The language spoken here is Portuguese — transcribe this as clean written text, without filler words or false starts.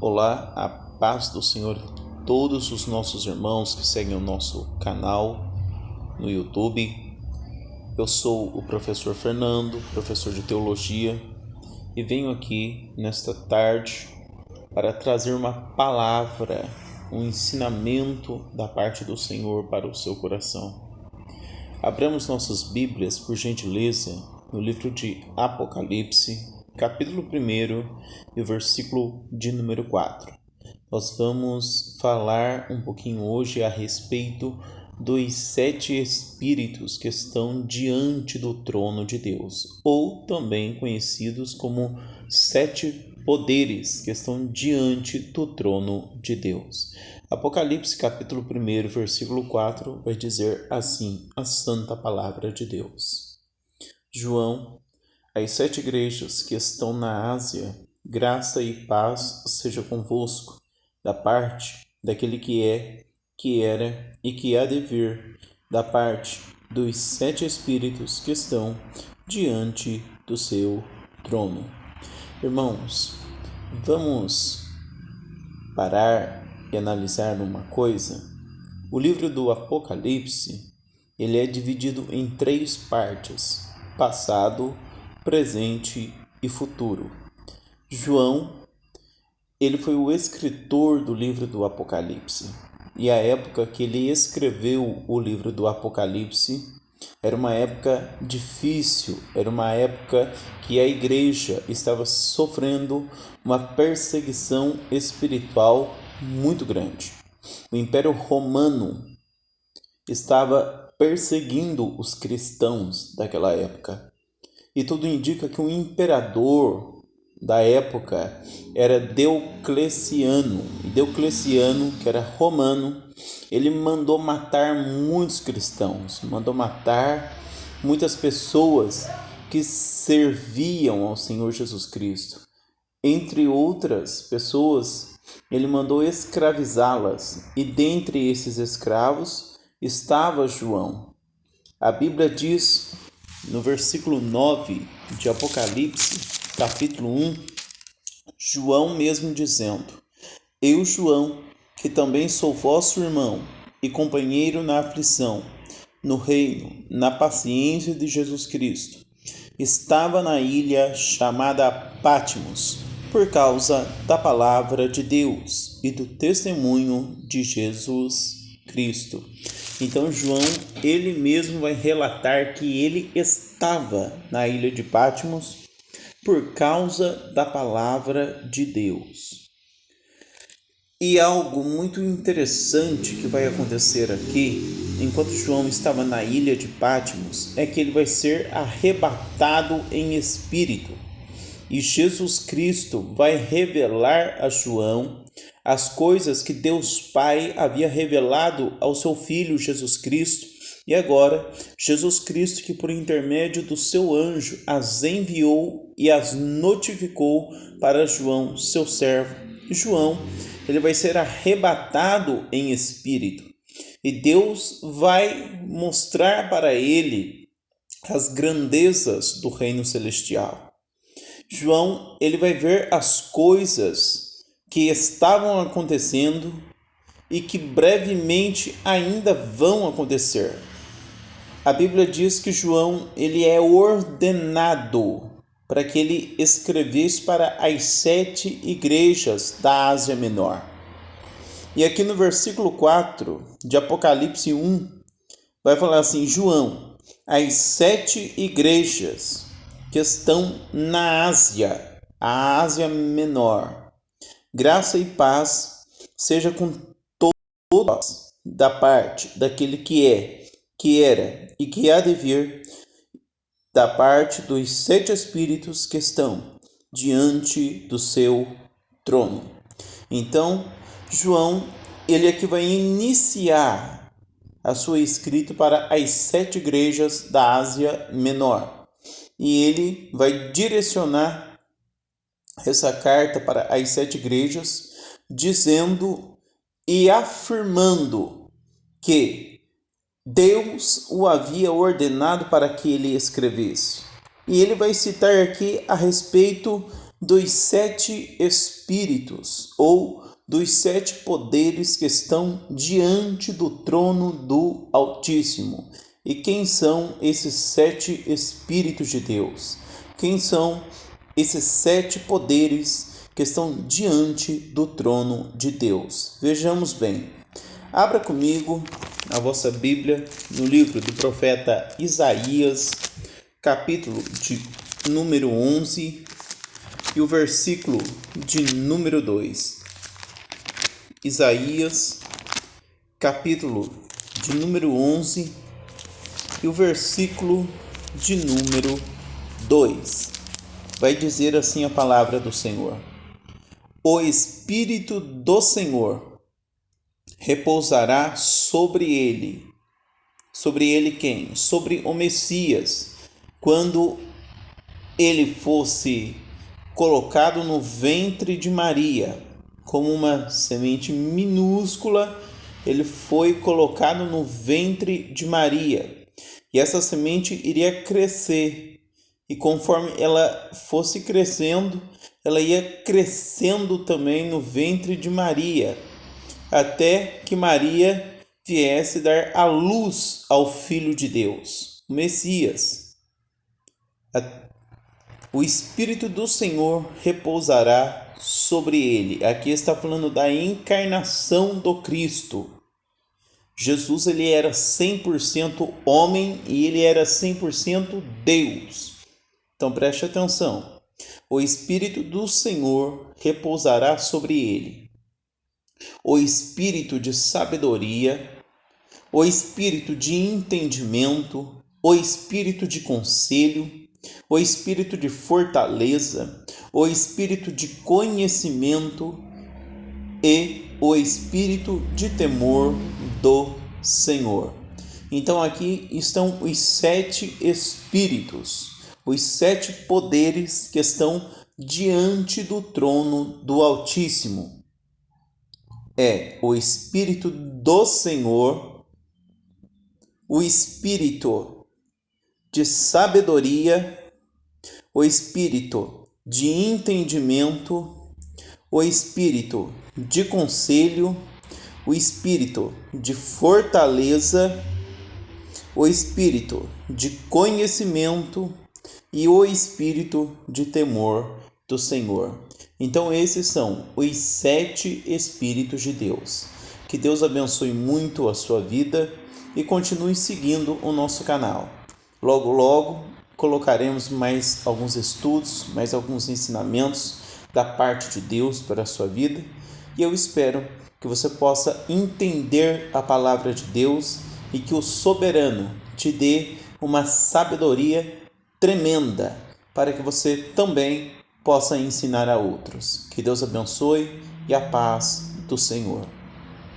Olá, a paz do Senhor a todos os nossos irmãos que seguem o nosso canal no YouTube. Eu sou o professor Fernando, professor de teologia, e venho aqui nesta tarde para trazer uma palavra, um ensinamento da parte do Senhor para o seu coração. Abramos nossas Bíblias, por gentileza, no livro de Apocalipse, capítulo 1 e o versículo de número 4. Nós vamos falar um pouquinho hoje a respeito dos 7 espíritos que estão diante do trono de Deus, ou também conhecidos como 7 poderes que estão diante do trono de Deus. Apocalipse capítulo 1, versículo 4 vai dizer assim a santa palavra de Deus. João, as 7 igrejas que estão na Ásia, graça e paz seja convosco, da parte daquele que é, que era e que há de vir, da parte dos 7 espíritos que estão diante do seu trono. Irmãos, vamos parar e analisar uma coisa. O livro do Apocalipse, ele é dividido em 3 partes: passado, presente e futuro. João, ele foi o escritor do livro do Apocalipse. E a época que ele escreveu o livro do Apocalipse era uma época difícil, era uma época que a igreja estava sofrendo uma perseguição espiritual muito grande. O Império Romano estava perseguindo os cristãos daquela época. E tudo indica que o imperador da época era Diocleciano. E Diocleciano, que era romano, ele mandou matar muitos cristãos, mandou matar muitas pessoas que serviam ao Senhor Jesus Cristo. Entre outras pessoas, ele mandou escravizá-las, e dentre esses escravos estava João. A Bíblia diz no versículo 9 de Apocalipse, capítulo 1, João mesmo dizendo: Eu, João, que também sou vosso irmão e companheiro na aflição, no reino, na paciência de Jesus Cristo, estava na ilha chamada Patmos, por causa da palavra de Deus e do testemunho de Jesus Cristo. Então João, ele mesmo vai relatar que ele estava na ilha de Patmos por causa da palavra de Deus. E algo muito interessante que vai acontecer aqui, enquanto João estava na ilha de Patmos, é que ele vai ser arrebatado em espírito. E Jesus Cristo vai revelar a João as coisas que Deus Pai havia revelado ao seu Filho Jesus Cristo. E agora, Jesus Cristo, que por intermédio do seu anjo as enviou e as notificou para João, seu servo. João, ele vai ser arrebatado em espírito. E Deus vai mostrar para ele as grandezas do reino celestial. João, ele vai ver as coisas que estavam acontecendo e que brevemente ainda vão acontecer. A Bíblia diz que João, ele é ordenado para que ele escrevesse para as 7 igrejas da Ásia Menor. E aqui no versículo 4 de Apocalipse 1, vai falar assim: João, as 7 igrejas que estão na Ásia, a Ásia Menor, graça e paz seja com todos da parte daquele que é, que era e que há de vir, da parte dos 7 espíritos que estão diante do seu trono. Então, João, ele aqui vai iniciar a sua escrita para as 7 igrejas da Ásia Menor. E ele vai direcionar essa carta para as 7 igrejas, dizendo e afirmando que Deus o havia ordenado para que ele escrevesse. E ele vai citar aqui a respeito dos 7 espíritos ou dos 7 poderes que estão diante do trono do Altíssimo. E quem são esses 7 espíritos de Deus? Quem são esses 7 poderes que estão diante do trono de Deus? Vejamos bem. Abra comigo a vossa Bíblia no livro do profeta Isaías, capítulo de número 11 e o versículo de número 2. Isaías, capítulo de número 11 e o versículo de número 2. Vai dizer assim a palavra do Senhor: O Espírito do Senhor repousará sobre ele. Sobre ele quem? Sobre o Messias. Quando ele fosse colocado no ventre de Maria, como uma semente minúscula, ele foi colocado no ventre de Maria. E essa semente iria crescer. E conforme ela fosse crescendo, ela ia crescendo também no ventre de Maria, até que Maria viesse dar a luz ao Filho de Deus, o Messias. O Espírito do Senhor repousará sobre ele. Aqui está falando da encarnação do Cristo. Jesus, ele era 100% homem e ele era 100% Deus. Então preste atenção. O Espírito do Senhor repousará sobre ele. O Espírito de sabedoria, o Espírito de entendimento, o Espírito de conselho, o Espírito de fortaleza, o Espírito de conhecimento e o Espírito de temor do Senhor. Então aqui estão os 7 Espíritos, os 7 poderes que estão diante do trono do Altíssimo. É o Espírito do Senhor, o Espírito de sabedoria, o Espírito de entendimento, o Espírito de conselho, o Espírito de fortaleza, o Espírito de conhecimento e o Espírito de temor do Senhor. Então esses são os 7 Espíritos de Deus. Que Deus abençoe muito a sua vida e continue seguindo o nosso canal. Logo, logo colocaremos mais alguns estudos, mais alguns ensinamentos da parte de Deus para a sua vida. E eu espero que você possa entender a palavra de Deus e que o soberano te dê uma sabedoria tremenda para que você também possa ensinar a outros. Que Deus abençoe e a paz do Senhor.